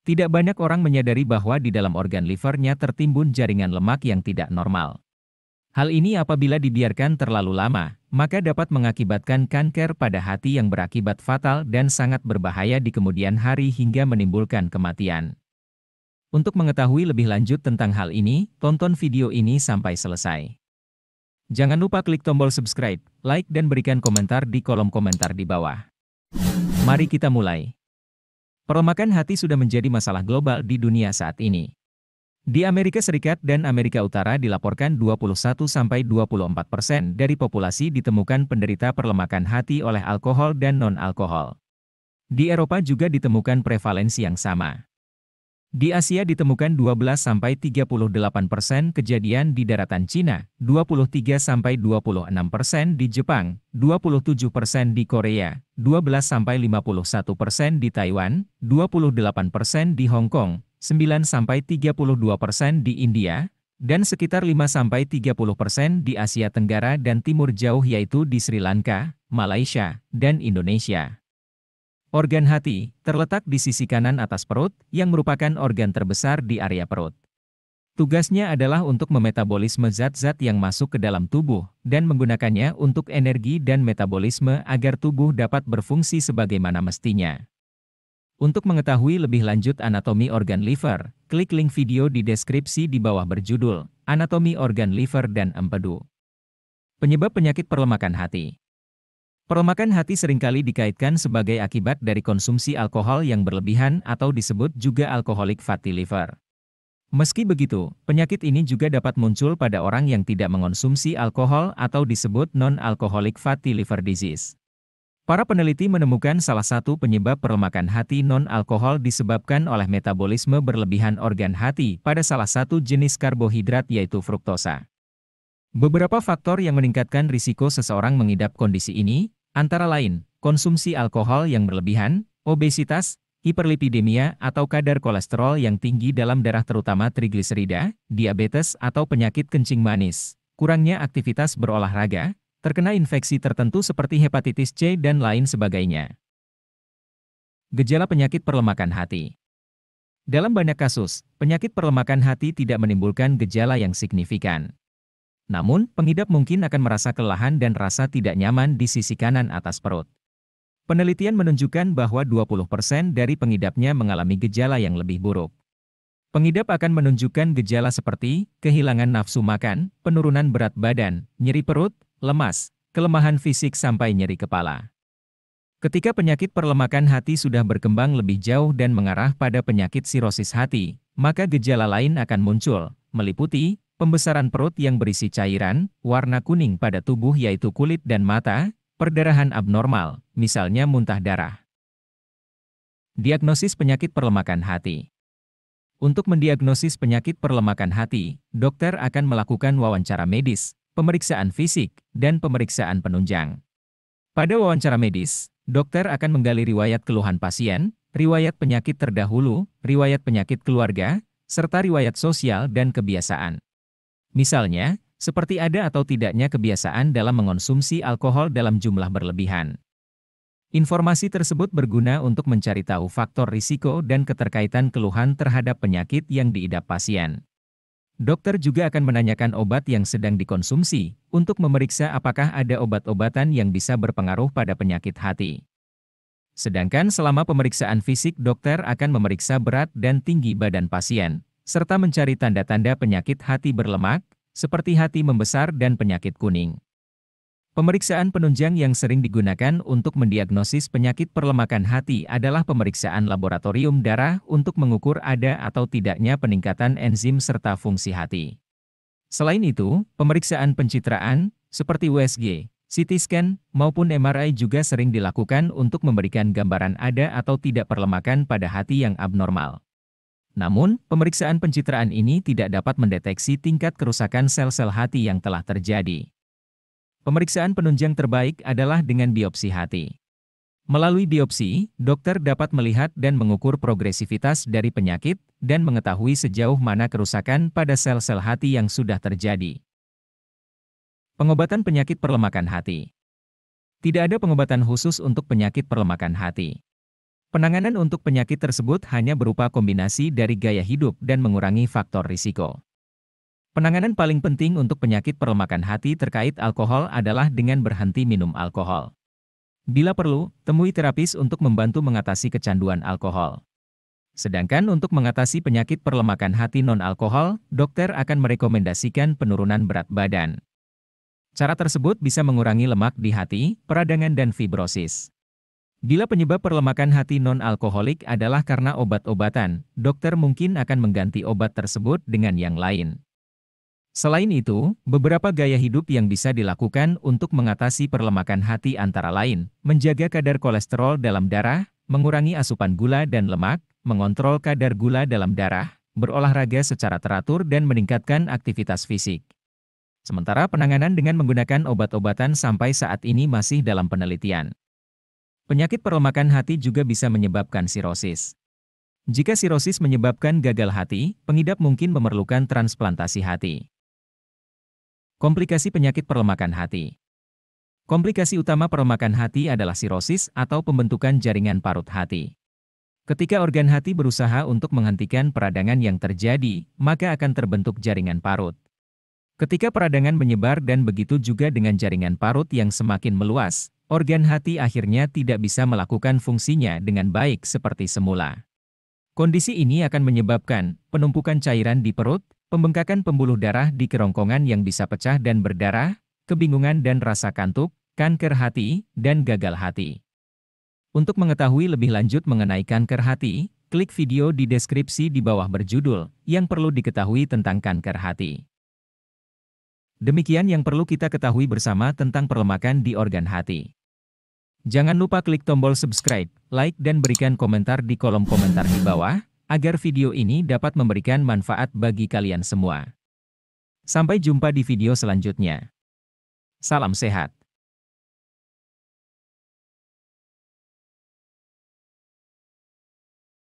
Tidak banyak orang menyadari bahwa di dalam organ livernya tertimbun jaringan lemak yang tidak normal. Hal ini apabila dibiarkan terlalu lama, maka dapat mengakibatkan kanker pada hati yang berakibat fatal dan sangat berbahaya di kemudian hari hingga menimbulkan kematian. Untuk mengetahui lebih lanjut tentang hal ini, tonton video ini sampai selesai. Jangan lupa klik tombol subscribe, like dan berikan komentar di kolom komentar di bawah. Mari kita mulai. Perlemakan hati sudah menjadi masalah global di dunia saat ini. Di Amerika Serikat dan Amerika Utara dilaporkan 21–24% dari populasi ditemukan penderita perlemakan hati oleh alkohol dan non-alkohol. Di Eropa juga ditemukan prevalensi yang sama. Di Asia ditemukan 12–38% kejadian di daratan Cina, 23–26% di Jepang, 27% di Korea, 12–51% di Taiwan, 28% di Hong Kong, 9–32% di India, dan sekitar 5–30% di Asia Tenggara dan Timur Jauh yaitu di Sri Lanka, Malaysia, dan Indonesia. Organ hati terletak di sisi kanan atas perut, yang merupakan organ terbesar di area perut. Tugasnya adalah untuk memetabolisme zat-zat yang masuk ke dalam tubuh, dan menggunakannya untuk energi dan metabolisme agar tubuh dapat berfungsi sebagaimana mestinya. Untuk mengetahui lebih lanjut anatomi organ liver, klik link video di deskripsi di bawah berjudul, Anatomi Organ Liver dan Empedu. Penyebab penyakit perlemakan hati. Perlemakan hati seringkali dikaitkan sebagai akibat dari konsumsi alkohol yang berlebihan atau disebut juga alcoholic fatty liver. Meski begitu, penyakit ini juga dapat muncul pada orang yang tidak mengonsumsi alkohol atau disebut non-alcoholic fatty liver disease. Para peneliti menemukan salah satu penyebab perlemakan hati non-alkohol disebabkan oleh metabolisme berlebihan organ hati pada salah satu jenis karbohidrat yaitu fruktosa. Beberapa faktor yang meningkatkan risiko seseorang mengidap kondisi ini, antara lain, konsumsi alkohol yang berlebihan, obesitas, hiperlipidemia atau kadar kolesterol yang tinggi dalam darah terutama trigliserida, diabetes atau penyakit kencing manis, kurangnya aktivitas berolahraga, terkena infeksi tertentu seperti hepatitis C dan lain sebagainya. Gejala penyakit perlemakan hati. Dalam banyak kasus, penyakit perlemakan hati tidak menimbulkan gejala yang signifikan. Namun, pengidap mungkin akan merasa kelelahan dan rasa tidak nyaman di sisi kanan atas perut. Penelitian menunjukkan bahwa 20% dari pengidapnya mengalami gejala yang lebih buruk. Pengidap akan menunjukkan gejala seperti kehilangan nafsu makan, penurunan berat badan, nyeri perut, lemas, kelemahan fisik sampai nyeri kepala. Ketika penyakit perlemakan hati sudah berkembang lebih jauh dan mengarah pada penyakit sirosis hati, maka gejala lain akan muncul, meliputi pembesaran perut yang berisi cairan, warna kuning pada tubuh yaitu kulit dan mata, perdarahan abnormal, misalnya muntah darah. Diagnosis penyakit perlemakan hati. Untuk mendiagnosis penyakit perlemakan hati, dokter akan melakukan wawancara medis, pemeriksaan fisik, dan pemeriksaan penunjang. Pada wawancara medis, dokter akan menggali riwayat keluhan pasien, riwayat penyakit terdahulu, riwayat penyakit keluarga, serta riwayat sosial dan kebiasaan. Misalnya, seperti ada atau tidaknya kebiasaan dalam mengonsumsi alkohol dalam jumlah berlebihan. Informasi tersebut berguna untuk mencari tahu faktor risiko dan keterkaitan keluhan terhadap penyakit yang diidap pasien. Dokter juga akan menanyakan obat yang sedang dikonsumsi, untuk memeriksa apakah ada obat-obatan yang bisa berpengaruh pada penyakit hati. Sedangkan selama pemeriksaan fisik dokter akan memeriksa berat dan tinggi badan pasien, serta mencari tanda-tanda penyakit hati berlemak, seperti hati membesar dan penyakit kuning. Pemeriksaan penunjang yang sering digunakan untuk mendiagnosis penyakit perlemakan hati adalah pemeriksaan laboratorium darah untuk mengukur ada atau tidaknya peningkatan enzim serta fungsi hati. Selain itu, pemeriksaan pencitraan, seperti USG, CT scan, maupun MRI juga sering dilakukan untuk memberikan gambaran ada atau tidak perlemakan pada hati yang abnormal. Namun, pemeriksaan pencitraan ini tidak dapat mendeteksi tingkat kerusakan sel-sel hati yang telah terjadi. Pemeriksaan penunjang terbaik adalah dengan biopsi hati. Melalui biopsi, dokter dapat melihat dan mengukur progresivitas dari penyakit dan mengetahui sejauh mana kerusakan pada sel-sel hati yang sudah terjadi. Pengobatan penyakit perlemakan hati. Tidak ada pengobatan khusus untuk penyakit perlemakan hati. Penanganan untuk penyakit tersebut hanya berupa kombinasi dari gaya hidup dan mengurangi faktor risiko. Penanganan paling penting untuk penyakit perlemakan hati terkait alkohol adalah dengan berhenti minum alkohol. Bila perlu, temui terapis untuk membantu mengatasi kecanduan alkohol. Sedangkan untuk mengatasi penyakit perlemakan hati non-alkohol, dokter akan merekomendasikan penurunan berat badan. Cara tersebut bisa mengurangi lemak di hati, peradangan dan fibrosis. Bila penyebab perlemakan hati non-alkoholik adalah karena obat-obatan, dokter mungkin akan mengganti obat tersebut dengan yang lain. Selain itu, beberapa gaya hidup yang bisa dilakukan untuk mengatasi perlemakan hati antara lain, menjaga kadar kolesterol dalam darah, mengurangi asupan gula dan lemak, mengontrol kadar gula dalam darah, berolahraga secara teratur dan meningkatkan aktivitas fisik. Sementara penanganan dengan menggunakan obat-obatan sampai saat ini masih dalam penelitian. Penyakit perlemakan hati juga bisa menyebabkan sirosis. Jika sirosis menyebabkan gagal hati, pengidap mungkin memerlukan transplantasi hati. Komplikasi penyakit perlemakan hati. Komplikasi utama perlemakan hati adalah sirosis atau pembentukan jaringan parut hati. Ketika organ hati berusaha untuk menghentikan peradangan yang terjadi, maka akan terbentuk jaringan parut. Ketika peradangan menyebar dan begitu juga dengan jaringan parut yang semakin meluas, organ hati akhirnya tidak bisa melakukan fungsinya dengan baik seperti semula. Kondisi ini akan menyebabkan penumpukan cairan di perut, pembengkakan pembuluh darah di kerongkongan yang bisa pecah dan berdarah, kebingungan dan rasa kantuk, kanker hati, dan gagal hati. Untuk mengetahui lebih lanjut mengenai kanker hati, klik video di deskripsi di bawah berjudul, "Yang perlu diketahui tentang kanker hati". Demikian yang perlu kita ketahui bersama tentang perlemakan di organ hati. Jangan lupa klik tombol subscribe, like dan berikan komentar di kolom komentar di bawah, agar video ini dapat memberikan manfaat bagi kalian semua. Sampai jumpa di video selanjutnya. Salam sehat.